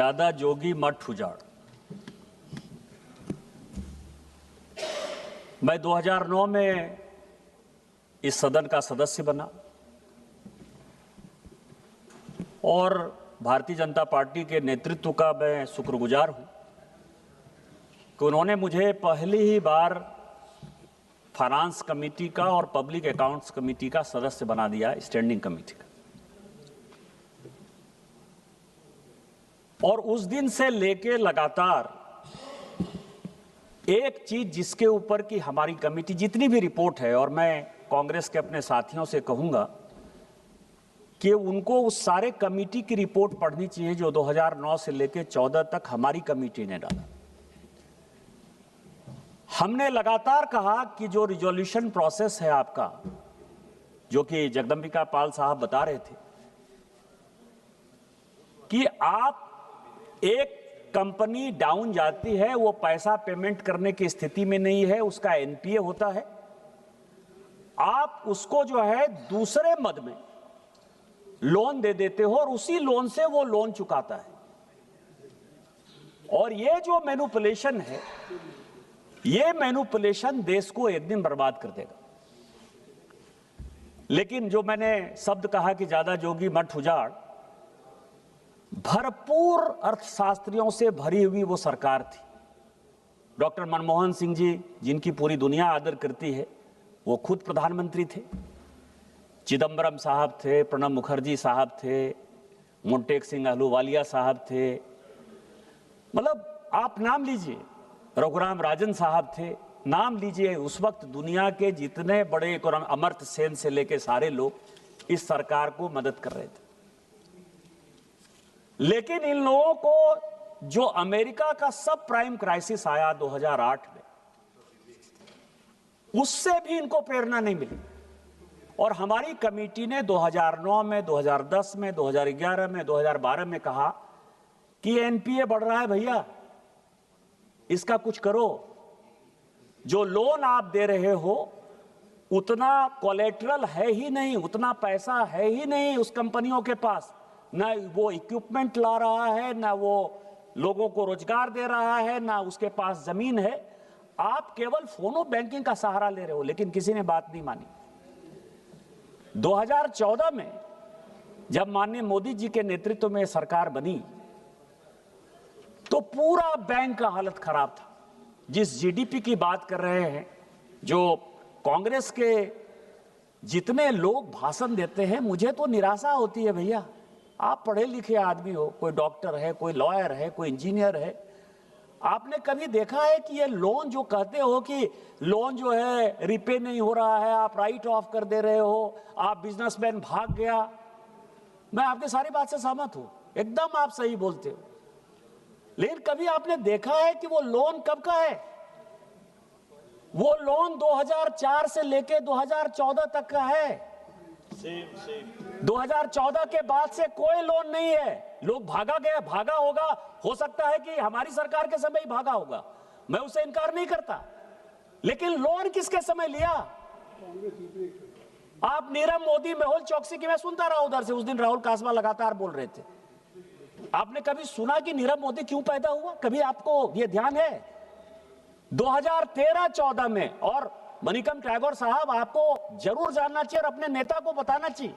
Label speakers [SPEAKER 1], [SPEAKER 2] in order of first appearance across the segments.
[SPEAKER 1] ज्यादा जोगी मठ उजाड़। मैं 2009 में इस सदन का सदस्य बना और भारतीय जनता पार्टी के नेतृत्व का मैं शुक्रगुजार हूं कि उन्होंने मुझे पहली ही बार फाइनेंस कमेटी का और पब्लिक अकाउंट्स कमेटी का सदस्य बना दिया, स्टैंडिंग कमेटी का। और उस दिन से लेके लगातार एक चीज जिसके ऊपर की हमारी कमेटी जितनी भी रिपोर्ट है, और मैं कांग्रेस के अपने साथियों से कहूंगा कि उनको उस सारे कमेटी की रिपोर्ट पढ़नी चाहिए जो 2009 से लेके 14 तक हमारी कमेटी ने डाला। हमने लगातार कहा कि जो रिजोल्यूशन प्रोसेस है आपका, जो कि जगदंबिका पाल साहब बता रहे थे कि आप एक कंपनी डाउन जाती है, वो पैसा पेमेंट करने की स्थिति में नहीं है, उसका एनपीए होता है, आप उसको जो है दूसरे मद में लोन दे देते हो और उसी लोन से वो लोन चुकाता है। और ये जो मैनिपुलेशन है, ये मैनिपुलेशन देश को एक दिन बर्बाद कर देगा। लेकिन जो मैंने शब्द कहा कि ज्यादा जोगी मठ उजाड़, भरपूर अर्थशास्त्रियों से भरी हुई वो सरकार थी। डॉक्टर मनमोहन सिंह जी, जिनकी पूरी दुनिया आदर करती है, वो खुद प्रधानमंत्री थे। चिदंबरम साहब थे, प्रणब मुखर्जी साहब थे, मोंटेक सिंह अहलूवालिया साहब थे, मतलब आप नाम लीजिए, रघुराम राजन साहब थे, नाम लीजिए। उस वक्त दुनिया के जितने बड़े इकोनॉमी, अमर्त्य सेन से लेके सारे लोग इस सरकार को मदद कर रहे थे। लेकिन इन लोगों को जो अमेरिका का सब प्राइम क्राइसिस आया 2008 में, उससे भी इनको प्रेरणा नहीं मिली। और हमारी कमेटी ने 2009 में, 2010 में, 2011 में, 2012 में कहा कि एनपीए बढ़ रहा है भैया, इसका कुछ करो। जो लोन आप दे रहे हो उतना कोलेटरल है ही नहीं, उतना पैसा है ही नहीं उस कंपनियों के पास, ना वो इक्विपमेंट ला रहा है, ना वो लोगों को रोजगार दे रहा है, ना उसके पास जमीन है। आप केवल फोनो बैंकिंग का सहारा ले रहे हो। लेकिन किसी ने बात नहीं मानी। 2014 में जब माननीय मोदी जी के नेतृत्व में सरकार बनी तो पूरा बैंक का हालत खराब था। जिस जीडीपी की बात कर रहे हैं, जो कांग्रेस के जितने लोग भाषण देते हैं, मुझे तो निराशा होती है भैया। आप पढ़े लिखे आदमी हो, कोई डॉक्टर है, कोई लॉयर है, कोई इंजीनियर है, आपने कभी देखा है कि ये लोन जो कहते हो कि लोन जो है रिपे नहीं हो रहा है, आप राइट ऑफ कर दे रहे हो, आप बिजनेसमैन भाग गया। मैं आपकी सारी बात से सहमत हूं, एकदम आप सही बोलते हो। लेकिन कभी आपने देखा है कि वो लोन कब का है? वो लोन 2004 से लेके 2014 तक का है। 2014 के बाद से कोई लोन नहीं है। लोग भागा होगा, हो सकता है कि हमारी सरकार के समय ही भागा होगा, मैं उसे इनकार नहीं करता। लेकिन लोन किसके समय लिया? आप नीरव मोदी, मेहुल चौकसी की मैं सुनता रहा उधर से, उस दिन राहुल कासवा लगातार बोल रहे थे। आपने कभी सुना कि नीरव मोदी क्यों पैदा हुआ? कभी आपको यह ध्यान है? 2013-14 में, और मणिकम टैगोर साहब आपको जरूर जानना चाहिए और अपने नेता को बताना चाहिए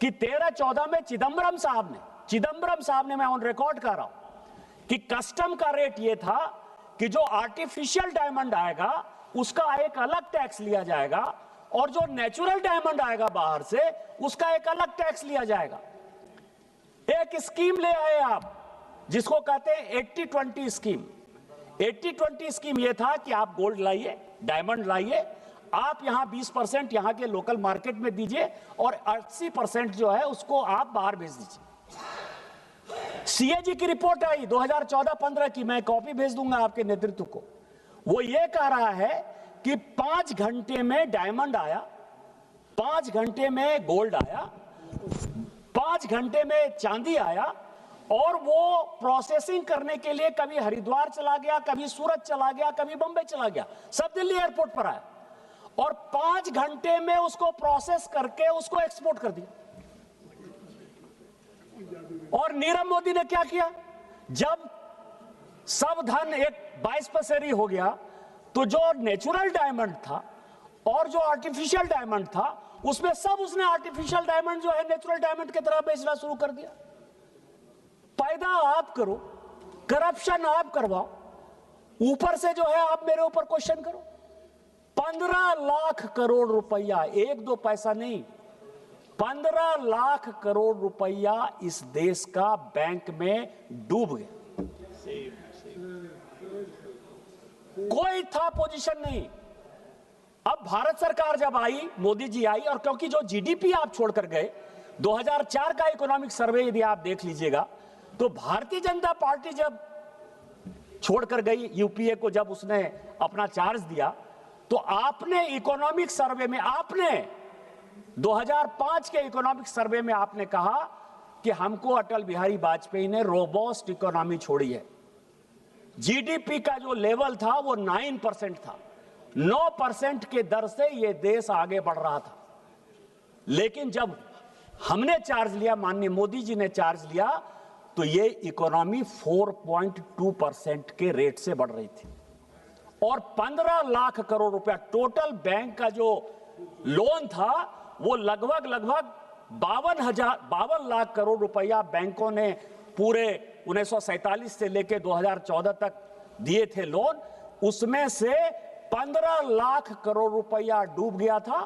[SPEAKER 1] कि 13-14 में चिदंबरम साहब ने, मैं ऑन रिकॉर्ड कर रहा हूं कि कस्टम का रेट यह था कि जो आर्टिफिशियल डायमंड आएगा उसका एक अलग टैक्स लिया जाएगा, और जो नेचुरल डायमंड आएगा बाहर से उसका एक अलग टैक्स लिया जाएगा। एक स्कीम ले आए आप जिसको कहते हैं 80-20 स्कीम। 80-20 स्कीम यह था कि आप गोल्ड लाइए, डायमंड लाइए, आप यहां 20% यहां के लोकल मार्केट में दीजिए और 80% जो है उसको आप बाहर भेज दीजिए। सीएजी की रिपोर्ट आई 2014-15 की, मैं कॉपी भेज दूंगा आपके नेतृत्व को। वो ये कह रहा है कि 5 घंटे में डायमंड आया, 5 घंटे में गोल्ड आया, 5 घंटे में चांदी आया, और वो प्रोसेसिंग करने के लिए कभी हरिद्वार चला गया, कभी सूरत चला गया, कभी बंबई चला गया, सब दिल्ली एयरपोर्ट पर आया, और 5 घंटे में उसको प्रोसेस करके उसको एक्सपोर्ट कर दिया। और नीरव मोदी ने क्या किया? जब सब धन एक 22 पर सेरी हो गया तो जो नेचुरल डायमंड था और जो आर्टिफिशियल डायमंड था उसमें सब उसने आर्टिफिशियल डायमंड जो है नेचुरल डायमंड की तरह बेचना शुरू कर दिया। पैदा आप करो, करप्शन आप करवाओ, ऊपर से जो है आप मेरे ऊपर क्वेश्चन करो। 15 लाख करोड़ रुपया, एक दो पैसा नहीं, 15 लाख करोड़ रुपया इस देश का बैंक में डूब गया। कोई था पोजीशन नहीं। अब भारत सरकार जब आई, मोदी जी आई, और क्योंकि जो जीडीपी आप छोड़कर गए, 2004 का इकोनॉमिक सर्वे यदि आप देख लीजिएगा तो भारतीय जनता पार्टी जब छोड़कर गई यूपीए को, जब उसने अपना चार्ज दिया, तो आपने इकोनॉमिक सर्वे में, आपने 2005 के इकोनॉमिक सर्वे में आपने कहा कि हमको अटल बिहारी वाजपेयी ने रोबोस्ट इकोनॉमी छोड़ी है। जीडीपी का जो लेवल था वो 9% था, 9% के दर से ये देश आगे बढ़ रहा था। लेकिन जब हमने चार्ज लिया, माननीय मोदी जी ने चार्ज लिया, तो ये इकोनॉमी 4.2% के रेट से बढ़ रही थी और 15 लाख करोड़ रुपया टोटल बैंक का जो लोन था वो लगभग 52 लाख करोड़ रुपया बैंकों ने पूरे 1947 से लेकर 2014 तक दिए थे लोन। उसमें से 15 लाख करोड़ रुपया डूब गया था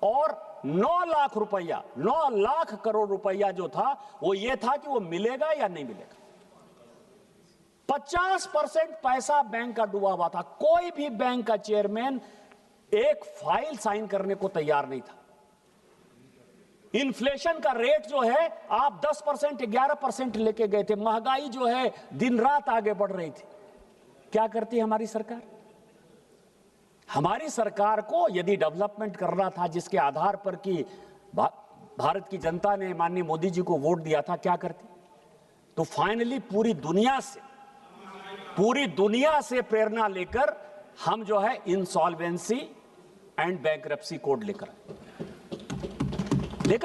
[SPEAKER 1] और 9 लाख करोड़ रुपया जो था वो ये था कि वो मिलेगा या नहीं मिलेगा। 50% पैसा बैंक का डूबा हुआ था। कोई भी बैंक का चेयरमैन एक फाइल साइन करने को तैयार नहीं था। इन्फ्लेशन का रेट जो है आप 10%, 11% लेके गए थे। महंगाई जो है दिन रात आगे बढ़ रही थी। क्या करती हमारी सरकार? हमारी सरकार को यदि डेवलपमेंट करना था, जिसके आधार पर कि भारत की जनता ने माननीय मोदी जी को वोट दिया था, क्या करती? तो फाइनली पूरी दुनिया से प्रेरणा लेकर हम जो है इंसॉल्वेंसी एंड बैंकरप्सी कोड लेकर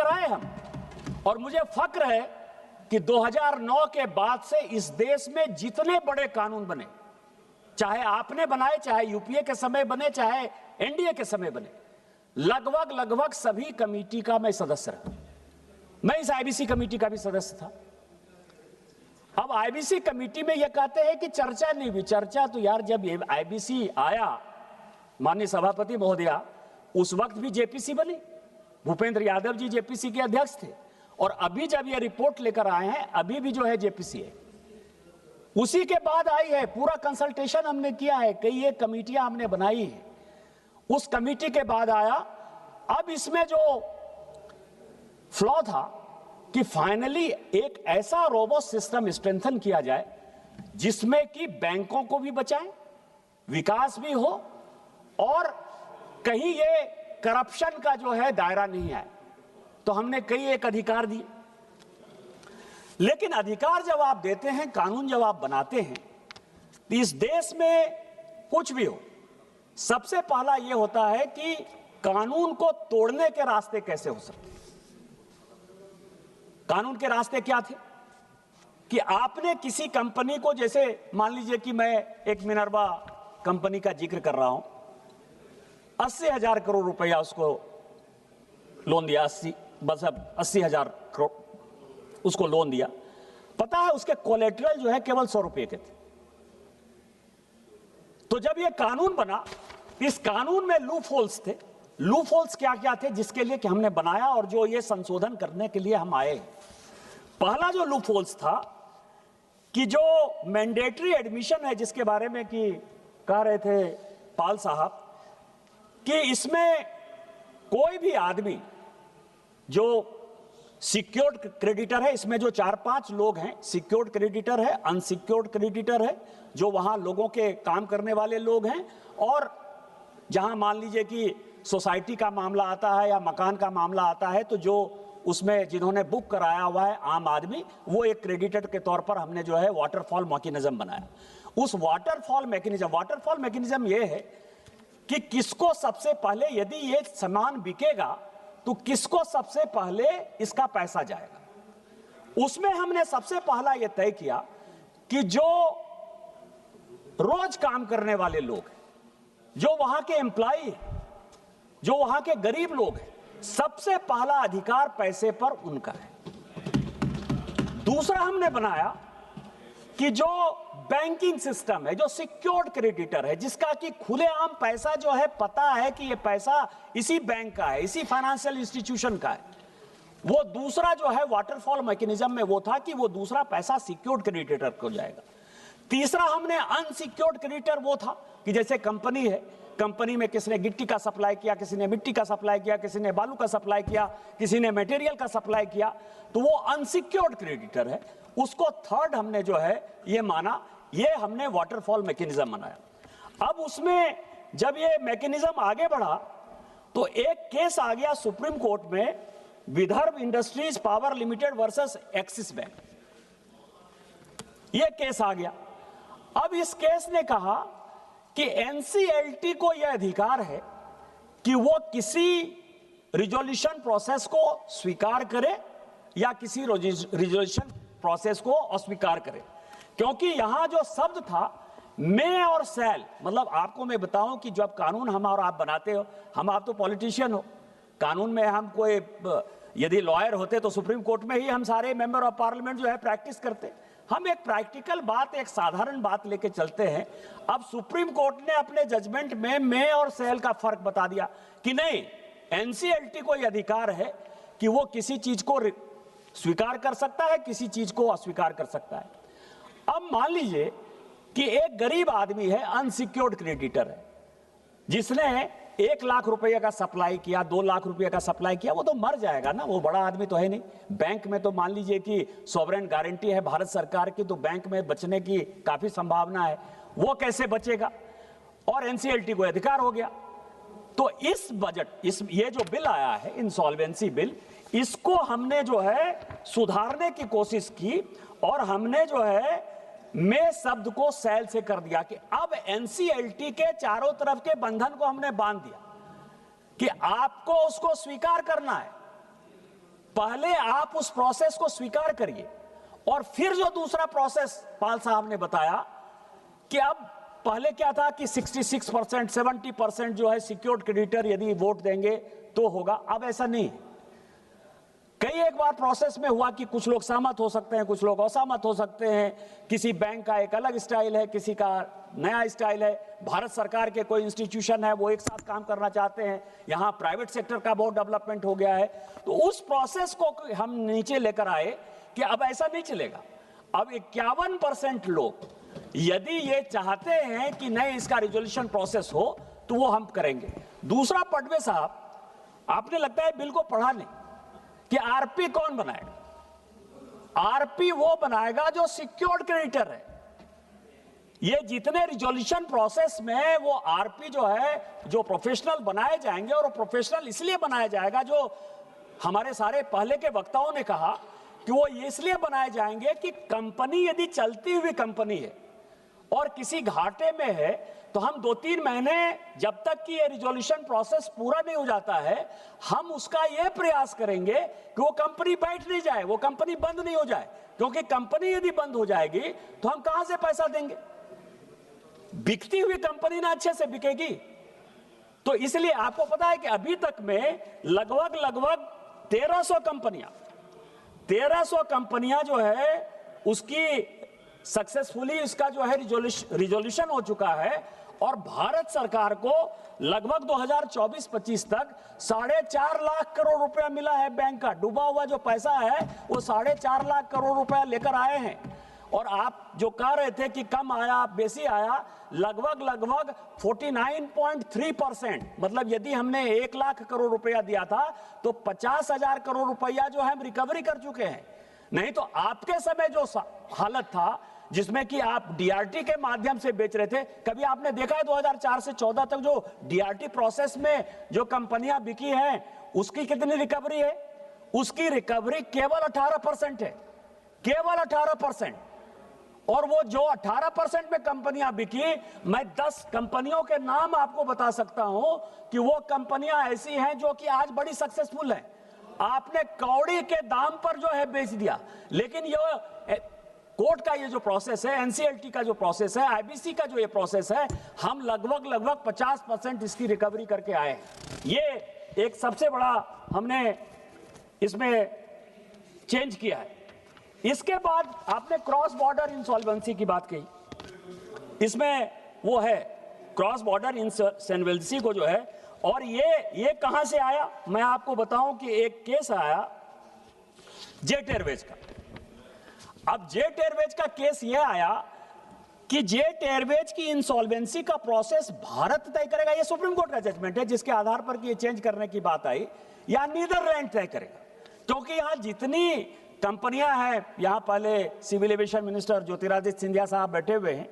[SPEAKER 1] आए हम। और मुझे फक्र है कि 2009 के बाद से इस देश में जितने बड़े कानून बने, चाहे आपने बनाए, चाहे यूपीए के समय बने, चाहे एनडीए के समय बने, लगभग सभी कमेटी का मैं सदस्य रहा। मैं इस आईबीसी कमेटी का भी सदस्य था। अब आईबीसी कमेटी में यह कहते हैं कि चर्चा नहीं हुई। चर्चा तो यार, जब ये आईबीसी आया, माननीय सभापति महोदया, उस वक्त भी जेपीसी बनी, भूपेंद्र यादव जी जेपीसी के अध्यक्ष थे, और अभी जब ये रिपोर्ट लेकर आए हैं, अभी भी जो है जेपीसी है। उसी के बाद आई है, पूरा कंसल्टेशन हमने किया है, कई एक कमेटियां हमने बनाई है, उस कमेटी के बाद आया। अब इसमें जो फ्लॉ था कि फाइनली एक ऐसा रोबोस्ट सिस्टम स्ट्रेंथन किया जाए जिसमें कि बैंकों को भी बचाएं, विकास भी हो, और कहीं ये करप्शन का जो है दायरा नहीं आए। तो हमने कई एक अधिकार दिए। लेकिन अधिकार जब आप देते हैं, कानून जब आप बनाते हैं, तो इस देश में कुछ भी हो, सबसे पहला यह होता है कि कानून को तोड़ने के रास्ते कैसे हो सकते। कानून के रास्ते क्या थे कि आपने किसी कंपनी को, जैसे मान लीजिए कि मैं एक मिनर्वा कंपनी का जिक्र कर रहा हूं, 80,000 करोड़ रुपया उसको लोन दिया, 80,000 करोड़ उसको लोन दिया। पता है उसके कोलेटरल जो है केवल 100 रुपए के थे। तो जब ये कानून बना, इस कानून में लूप होल्स थे। लूप होल्स क्या क्या थे जिसके लिए कि हमने बनाया और जो ये संशोधन करने के लिए हम आए। पहला जो लूप होल्स था कि जो मैंडेटरी एडमिशन है, जिसके बारे में कि कह रहे थे पाल साहब, कि इसमें कोई भी आदमी जो सिक्योर्ड क्रेडिटर है, इसमें जो 4-5 लोग हैं, सिक्योर्ड क्रेडिटर है, अनसिक्योर्ड क्रेडिटर है, जो वहां लोगों के काम करने वाले लोग हैं, और जहां मान लीजिए कि सोसाइटी का मामला आता है या मकान का मामला आता है, तो जो उसमें जिन्होंने बुक कराया हुआ है आम आदमी, वो एक क्रेडिटर के तौर पर हमने जो है वाटरफॉल मैकेनिज्म बनाया। उस वाटरफॉल मैकेनिज्म ये है कि किसको सबसे पहले, यदि ये सामान बिकेगा तो किसको सबसे पहले इसका पैसा जाएगा। उसमें हमने सबसे पहला यह तय किया कि जो रोज काम करने वाले लोग हैं, जो वहां के एम्प्लॉय, जो वहां के गरीब लोग हैं, सबसे पहला अधिकार पैसे पर उनका है। दूसरा हमने बनाया कि जो बैंकिंग सिस्टम है, जो सिक्योर्ड क्रेडिटर है, जिसका कि खुलेआम पैसा जो है पता है कि ये पैसा इसी बैंक का है, इसी फाइनेंशियल इंस्टीट्यूशन का है, वो दूसरा जो है वाटरफॉल मैकेनिज्म में वो था कि वो दूसरा पैसा सिक्योर्ड क्रेडिटर को जाएगा। तीसरा हमने अनसिक्योर्ड क्रेडिटर वो था कि जैसे कंपनी है, कंपनी में किसी ने गिट्टी का सप्लाई किया, किसी ने मिट्टी का सप्लाई किया, किसी ने बालू का सप्लाई किया, किसी ने मटेरियल का सप्लाई किया, तो वो अनसिक्योर्ड क्रेडिटर है। उसको थर्ड हमने जो है ये माना, ये हमने वाटरफॉल मैकेनिज्म बनाया। अब उसमें जब ये मैकेनिज्म आगे बढ़ा तो एक केस आ गया सुप्रीम कोर्ट में, Vidarbha industries power limited versus axis bank, ये केस आ गया। अब इस केस ने कहा कि एनसीएलटी को यह अधिकार है कि वो किसी रिजोल्यूशन प्रोसेस को स्वीकार करे या किसी रिजोल्यूशन प्रोसेस को अस्वीकार करे, क्योंकि यहां जो शब्द था मे और शैल, मतलब आपको मैं बताऊं कि जब कानून हम और आप बनाते हो, हम आप तो पॉलिटिशियन हो, कानून में हम कोई यदि लॉयर होते तो सुप्रीम कोर्ट में ही हम सारे मेंबर ऑफ पार्लियामेंट जो है प्रैक्टिस करते। हम एक प्रैक्टिकल बात, एक साधारण बात लेके चलते हैं। अब सुप्रीम कोर्ट ने अपने जजमेंट में मे और शैल का फर्क बता दिया कि नहीं, एनसीएलटी को यह अधिकार है कि वो किसी चीज को स्वीकार कर सकता है, किसी चीज को अस्वीकार कर सकता है। अब मान लीजिए कि एक गरीब आदमी है, अनसिक्योर्ड क्रेडिटर है, जिसने 1 लाख रुपए का सप्लाई किया, 2 लाख रुपए का सप्लाई किया, वो तो मर जाएगा ना, वो बड़ा आदमी तो है नहीं। बैंक में तो मान लीजिए कि सॉवरेन गारंटी है भारत सरकार की, तो बैंक में बचने की काफी संभावना है, वो कैसे बचेगा? और एनसीएलटी को अधिकार हो गया। तो इस बजट, ये जो बिल आया है इंसॉल्वेंसी बिल, इसको हमने जो है सुधारने की कोशिश की और हमने जो है में शब्द को शैल से कर दिया कि अब एनसीएलटी के चारों तरफ के बंधन को हमने बांध दिया कि आपको उसको स्वीकार करना है। पहले आप उस प्रोसेस को स्वीकार करिए और फिर जो दूसरा प्रोसेस पाल साहब ने बताया कि अब पहले क्या था कि 66%, 70% जो है सिक्योर्ड क्रेडिटर यदि वोट देंगे तो होगा, अब ऐसा नहीं। कई एक बार प्रोसेस में हुआ कि कुछ लोग सहमत हो सकते हैं, कुछ लोग असहमत हो सकते हैं, किसी बैंक का एक अलग स्टाइल है, किसी का नया स्टाइल है, भारत सरकार के कोई इंस्टीट्यूशन है वो एक साथ काम करना चाहते हैं, यहाँ प्राइवेट सेक्टर का बहुत डेवलपमेंट हो गया है। तो उस प्रोसेस को हम नीचे लेकर आए कि अब ऐसा नहीं चलेगा। अब 51% लोग यदि ये चाहते हैं कि नहीं इसका रिजोल्यूशन प्रोसेस हो तो वो हम करेंगे। दूसरा, पटवे साहब आपने लगता है बिल को पढ़ा नहीं कि आरपी कौन बनाएगा? आरपी वो बनाएगा जो सिक्योर्ड क्रेडिटर है। ये जितने रिजोल्यूशन प्रोसेस में वो आरपी जो है, जो प्रोफेशनल बनाए जाएंगे, और प्रोफेशनल इसलिए बनाया जाएगा, जो हमारे सारे पहले के वक्ताओं ने कहा कि वो इसलिए बनाए जाएंगे कि कंपनी यदि चलती हुई कंपनी है और किसी घाटे में है तो हम 2-3 महीने, जब तक कि ये रिजोल्यूशन प्रोसेस पूरा नहीं हो जाता है, हम उसका ये प्रयास करेंगे कि वो कंपनी बैठ नहीं जाए, वो कंपनी बंद नहीं हो जाए, क्योंकि कंपनी यदि बंद हो जाएगी तो हम कहां से पैसा देंगे? बिकती हुई कंपनी ना अच्छे से बिकेगी। तो इसलिए आपको पता है कि अभी तक में लगभग 1300 कंपनियां जो है उसकी सक्सेसफुली इसका जो है रिजोल्यूशन हो चुका है, और भारत सरकार को लगभग 2024-25 तक 4.5 लाख करोड़ रुपया मिला है। बैंक का डूबा हुआ जो पैसा है वो 4.5 लाख करोड़ रुपया लेकर आए हैं। और आप जो कह रहे थे कि कम आया बेसी आया, लगभग 49.3%, मतलब यदि हमने 1 लाख करोड़ रुपया दिया था तो 50,000 करोड़ रुपया जो है हम रिकवरी कर चुके हैं। नहीं तो आपके समय जो हालत था जिसमें कि आप डीआरटी के माध्यम से बेच रहे थे, कभी आपने देखा है 2004 से 14 तक जो डीआरटी प्रोसेस में जो कंपनियां बिकी हैं उसकी कितनी रिकवरी है? उसकी रिकवरी केवल 18% है, केवल 18%। और वो जो 18% में कंपनियां बिकी, मैं 10 कंपनियों के नाम आपको बता सकता हूं कि वो कंपनियां ऐसी हैं जो कि आज बड़ी सक्सेसफुल हैं। आपने कौड़ी के दाम पर जो है बेच दिया। लेकिन ये कोर्ट का ये जो प्रोसेस है, एनसीएलटी का जो प्रोसेस है, आईबीसी का जो ये प्रोसेस है, हम लगभग 50% इसकी रिकवरी करके आए। ये एक सबसे बड़ा हमने इसमें चेंज किया है। इसके बाद आपने क्रॉस बॉर्डर इंसॉल्वेंसी की बात कही, इसमें वो है क्रॉस बॉर्डर इंसॉल्वेंसी को जो है, और ये कहां से आया मैं आपको बताऊं कि एक केस आया जेट एयरवेज का। अब जेट एयरवेज का केस ये आया कि जेट एयरवेज की इंसॉल्वेंसी का प्रोसेस भारत तय करेगा, ये सुप्रीम कोर्ट का जजमेंट है जिसके आधार पर कि ये चेंज करने की बात आई, या नीदरलैंड तय करेगा। क्योंकि यहां जितनी कंपनियां हैं, यहां पहले civil aviation minister Jyotiraditya Scindia साहब बैठे हुए हैं,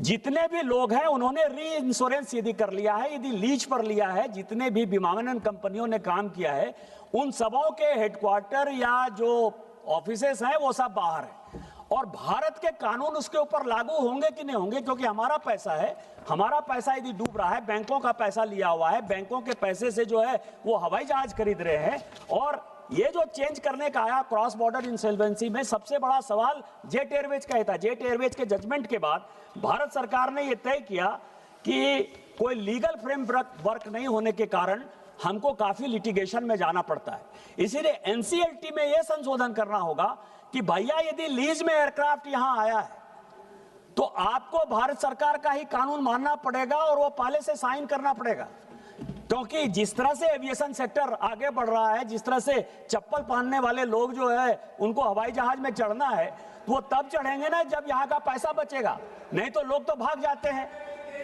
[SPEAKER 1] जितने भी लोग हैं उन्होंने री इंश्योरेंस यदि कर लिया है, यदि लीज पर लिया है, जितने भी विमानन कंपनियों ने काम किया है, उन सबों के हेडक्वार्टर या जो ऑफिसेस हैं वो सब बाहर हैं। और भारत के कानून उसके ऊपर लागू होंगे कि नहीं होंगे, क्योंकि हमारा पैसा है, हमारा पैसा यदि डूब रहा है, बैंकों का पैसा लिया हुआ है, बैंकों के पैसे से जो है वो हवाई जहाज खरीद रहे हैं। और ये जो चेंज करने का आया क्रॉस बॉर्डर इंसॉल्वेंसी में, सबसे बड़ा सवाल जेट एयरवेज का ही था। जेट एयरवेज के जजमेंट के बाद भारत सरकार ने यह तय किया कि कोई लीगल फ्रेमवर्क नहीं होने के कारण हमको काफी लिटिगेशन में जाना पड़ता है। इसीलिए एनसीएलटी में यह संशोधन करना होगा कि भैया यदि लीज में एयरक्राफ्ट यहां आया है तो आपको भारत सरकार का ही कानून मानना पड़ेगा और वो पहले से साइन करना पड़ेगा। क्योंकि जिस तरह से एविएशन सेक्टर आगे बढ़ रहा है, जिस तरह से चप्पल पहनने वाले लोग जो है उनको हवाई जहाज में चढ़ना है, तो वो तब चढ़ेंगे ना जब यहाँ का पैसा बचेगा, नहीं तो लोग तो भाग जाते हैं।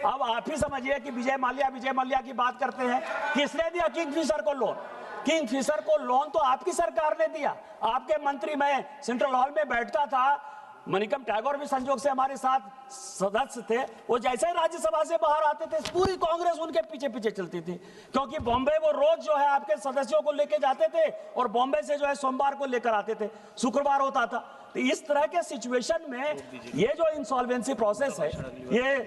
[SPEAKER 1] अब आप ही समझिए कि विजय माल्या की बात करते हैं, किसने दिया किंगफिशर को लोन? किंगफिशर को लोन तो आपकी सरकार ने दिया। आपके मंत्री, मैं सेंट्रल हॉल में बैठता था, मनिकम टैगोर भी संजोग से हमारे साथ सदस्य थे, वो जैसे ही राज्यसभा से बाहर आते थे पूरी कांग्रेस उनके पीछे पीछे चलती थी, क्योंकि बॉम्बे वो रोज जो है आपके सदस्यों को लेके जाते थे और बॉम्बे से जो है सोमवार को लेकर आते थे, शुक्रवार होता था। तो इस तरह के सिचुएशन में ये जो इंसॉल्वेंसी प्रोसेस है, ये